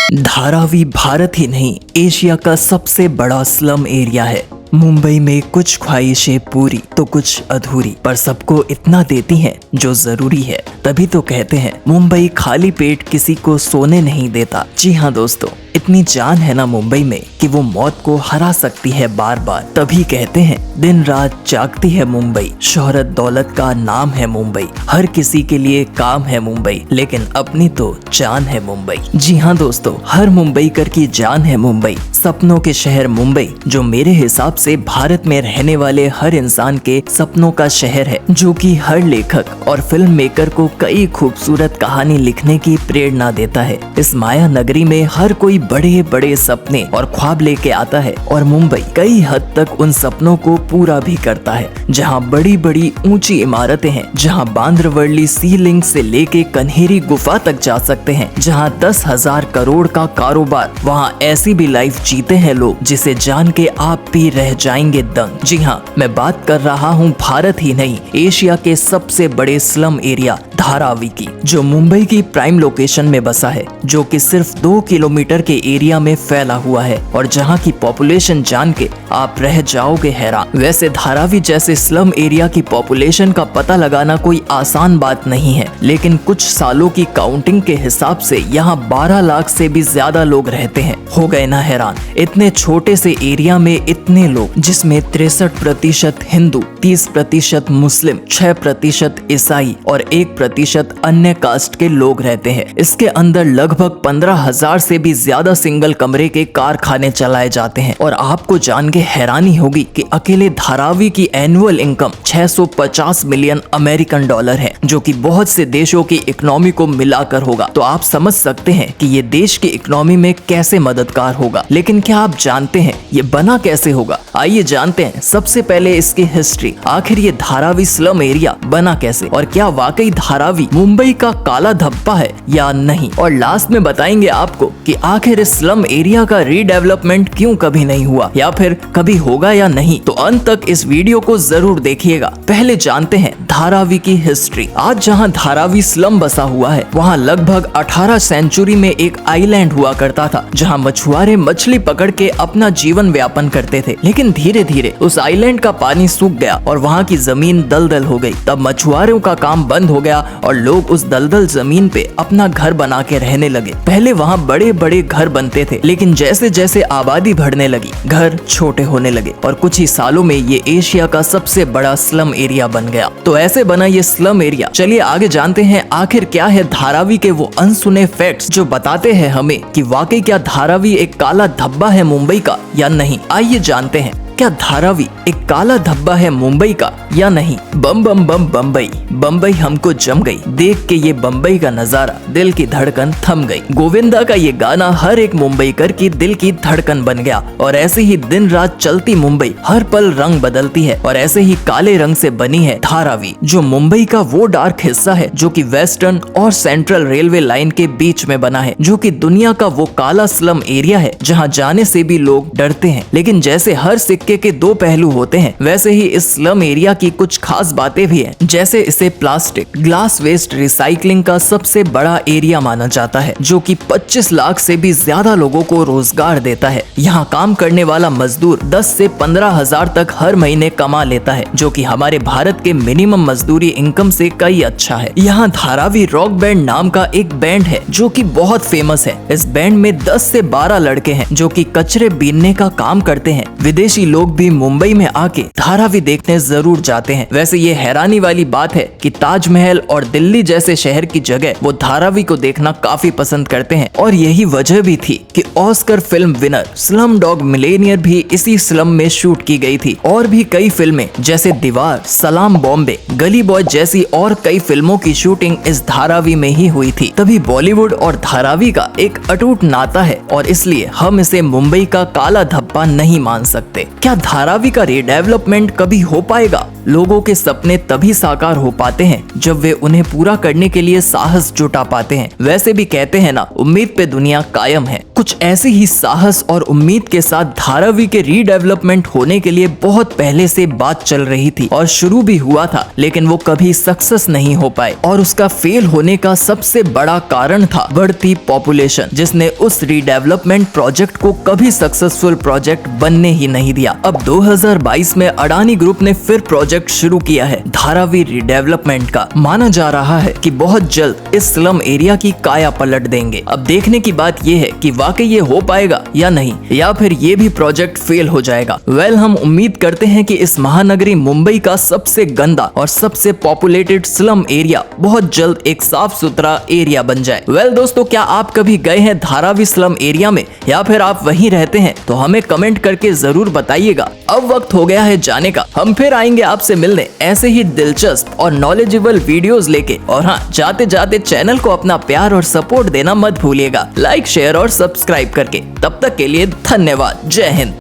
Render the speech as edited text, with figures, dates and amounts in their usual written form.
धारावी भारत ही नहीं, एशिया का सबसे बड़ा स्लम एरिया है। मुंबई में कुछ ख्वाहिशें पूरी तो कुछ अधूरी, पर सबको इतना देती हैं जो जरूरी है। तभी तो कहते हैं मुंबई खाली पेट किसी को सोने नहीं देता। जी हाँ दोस्तों, इतनी जान है ना मुंबई में कि वो मौत को हरा सकती है बार बार। तभी कहते हैं दिन रात जागती है मुंबई, शोहरत दौलत का नाम है मुंबई, हर किसी के लिए काम है मुंबई, लेकिन अपनी तो जान है मुंबई। जी हाँ दोस्तों, हर मुंबईकर की जान है मुंबई, सपनों के शहर मुंबई, जो मेरे हिसाब से भारत में रहने वाले हर इंसान के सपनों का शहर है, जो कि हर लेखक और फिल्म मेकर को कई खूबसूरत कहानी लिखने की प्रेरणा देता है। इस माया नगरी में हर कोई बड़े बड़े सपने और ख्वाब लेके आता है और मुंबई कई हद तक उन सपनों को पूरा भी करता है। जहाँ बड़ी बड़ी ऊंची इमारतें हैं, जहाँ बांद्रवर्ली सी लिंक से लेके कन्हेरी गुफा तक जा सकते हैं, जहाँ 10,000 करोड़ का कारोबार, वहाँ ऐसी भी लाइफ जीते हैं लोग जिसे जान के आप भी रह जाएंगे दंग। जी हाँ, मैं बात कर रहा हूँ भारत ही नहीं, एशिया के सबसे बड़े स्लम एरिया धारावी की, जो मुंबई की प्राइम लोकेशन में बसा है, जो कि सिर्फ 2 किलोमीटर के एरिया में फैला हुआ है और जहाँ की पॉपुलेशन जान के आप रह जाओगे हैरान। वैसे धारावी जैसे स्लम एरिया की पॉपुलेशन का पता लगाना कोई आसान बात नहीं है, लेकिन कुछ सालों की काउंटिंग के हिसाब से यहाँ 12 लाख से भी ज्यादा लोग रहते हैं। हो गए ना हैरान, इतने छोटे से एरिया में इतने लोग, जिसमें 63% हिंदू, 30% मुस्लिम, 6% ईसाई और 1% अन्य कास्ट के लोग रहते हैं। इसके अंदर लगभग 15,000 से भी ज्यादा सिंगल कमरे के कारखाने चलाए जाते हैं। और आपको जान के हैरानी होगी कि अकेले धारावी की annual income 650 million American dollar है, जो कि बहुत से देशों की इकोनॉमी को मिलाकर होगा। तो आप समझ सकते हैं कि ये देश की इकोनॉमी में कैसे मददगार होगा। लेकिन क्या आप जानते हैं ये बना कैसे होगा? आइए जानते हैं सबसे पहले इसकी हिस्ट्री। आखिर ये धारावी स्लम एरिया बना कैसे और क्या वाकई धारावी मुंबई का काला धब्बा है या नहीं। और लास्ट में बताएंगे आपको कि आखिर इस स्लम एरिया का रीडेवलपमेंट क्यों कभी नहीं हुआ या फिर कभी होगा या नहीं। तो अंत तक इस वीडियो को जरूर देखिएगा। पहले जानते हैं धारावी की हिस्ट्री। आज जहां धारावी स्लम बसा हुआ है, वहां लगभग 18 सेंचुरी में एक आइलैंड हुआ करता था, जहां मछुआरे मछली पकड़ के अपना जीवन व्यापन करते थे। लेकिन धीरे धीरे उस आइलैंड का पानी सूख गया और वहां की जमीन दलदल हो गई। तब मछुआरों का काम बंद हो गया और लोग उस दलदल जमीन पे अपना घर बना के रहने लगे। पहले वहां बड़े बड़े घर बनते थे, लेकिन जैसे जैसे आबादी बढ़ने लगी, घर छोटे होने लगे और कुछ ही सालों में ये एशिया का सबसे बड़ा स्लम एरिया बन गया। तो ऐसे बना ये स्लम एरिया। चलिए आगे जानते हैं आखिर क्या है धारावी के वो अनसुने फैक्ट्स जो बताते हैं हमें कि वाकई क्या धारावी एक काला धब्बा है मुंबई का या नहीं। आइए जानते हैं, क्या धारावी एक काला धब्बा है मुंबई का या नहीं। बम बम बम बम्बई, बम्बई हमको जम गई, देख के ये बम्बई का नजारा दिल की धड़कन थम गई। गोविंदा का ये गाना हर एक मुंबईकर की दिल की धड़कन बन गया। और ऐसे ही दिन रात चलती मुंबई हर पल रंग बदलती है और ऐसे ही काले रंग से बनी है धारावी, जो मुंबई का वो डार्क हिस्सा है जो कि वेस्टर्न और सेंट्रल रेलवे लाइन के बीच में बना है, जो कि दुनिया का वो काला स्लम एरिया है जहाँ जाने से भी लोग डरते हैं। लेकिन जैसे हर सिक्के के 2 पहलू होते हैं, वैसे ही इस स्लम एरिया की कुछ खास बातें भी हैं। जैसे इसे प्लास्टिक, ग्लास वेस्ट रिसाइकलिंग का सबसे बड़ा एरिया माना जाता है, जो कि 25 लाख से भी ज्यादा लोगों को रोजगार देता है। यहाँ काम करने वाला मजदूर 10 से 15,000 तक हर महीने कमा लेता है, जो कि हमारे भारत के मिनिमम मजदूरी इनकम से कई अच्छा है। यहाँ धारावी रॉक बैंड नाम का एक बैंड है जो कि बहुत फेमस है। इस बैंड में 10 से 12 लड़के हैं जो कि कचरे बीनने का काम करते हैं। विदेशी लोग भी मुंबई में आके धारावी देखने जरूर जाते हैं। वैसे ये हैरानी वाली बात है कि ताजमहल और दिल्ली जैसे शहर की जगह वो धारावी को देखना काफी पसंद करते हैं। और यही वजह भी थी कि Oscar film winner slum dog Millionaire भी इसी स्लम में शूट की गई थी। और भी कई फिल्में जैसे दीवार, सलाम बॉम्बे, गली बॉय जैसी और कई फिल्मों की शूटिंग इस धारावी में ही हुई थी। तभी बॉलीवुड और धारावी का एक अटूट नाता है और इसलिए हम इसे मुंबई का काला धब्बा नहीं मान सकते। क्या धारावी का रीडेवलपमेंट कभी हो पाएगा? लोगों के सपने तभी साकार हो पाते हैं जब वे उन्हें पूरा करने के लिए साहस जुटा पाते हैं। वैसे भी कहते हैं ना, उम्मीद पे दुनिया कायम है। कुछ ऐसी ही साहस और उम्मीद के साथ धारावी के रीडेवलपमेंट होने के लिए बहुत पहले से बात चल रही थी और शुरू भी हुआ था, लेकिन वो कभी सक्सेस नहीं हो पाए। और उसका फेल होने का सबसे बड़ा कारण था बढ़ती पॉपुलेशन, जिसने उस रीडेवलपमेंट प्रोजेक्ट को कभी सक्सेसफुल प्रोजेक्ट बनने ही नहीं दिया। अब 2022 में अडानी ग्रुप ने फिर प्रोजेक्ट शुरू किया है धारावी रीडेवलपमेंट का। माना जा रहा है कि बहुत जल्द इस स्लम एरिया की काया पलट देंगे। अब देखने की बात यह है कि वाकई ये हो पाएगा या नहीं, या फिर ये भी प्रोजेक्ट फेल हो जाएगा। हम उम्मीद करते हैं कि इस महानगरी मुंबई का सबसे गंदा और सबसे पॉपुलेटेड स्लम एरिया बहुत जल्द एक साफ सुथरा एरिया बन जाए। दोस्तों, क्या आप कभी गए हैं धारावी स्लम एरिया में, या फिर आप वहीं रहते हैं? तो हमें कमेंट करके जरूर बताइएगा। अब वक्त हो गया है जाने का। हम फिर आएंगे आपसे मिलने ऐसे ही दिलचस्प और नॉलेजेबल वीडियोस लेके। और हाँ, जाते जाते चैनल को अपना प्यार और सपोर्ट देना मत भूलिएगा, लाइक, शेयर और सब्सक्राइब करके। तब तक के लिए धन्यवाद। जय हिंद।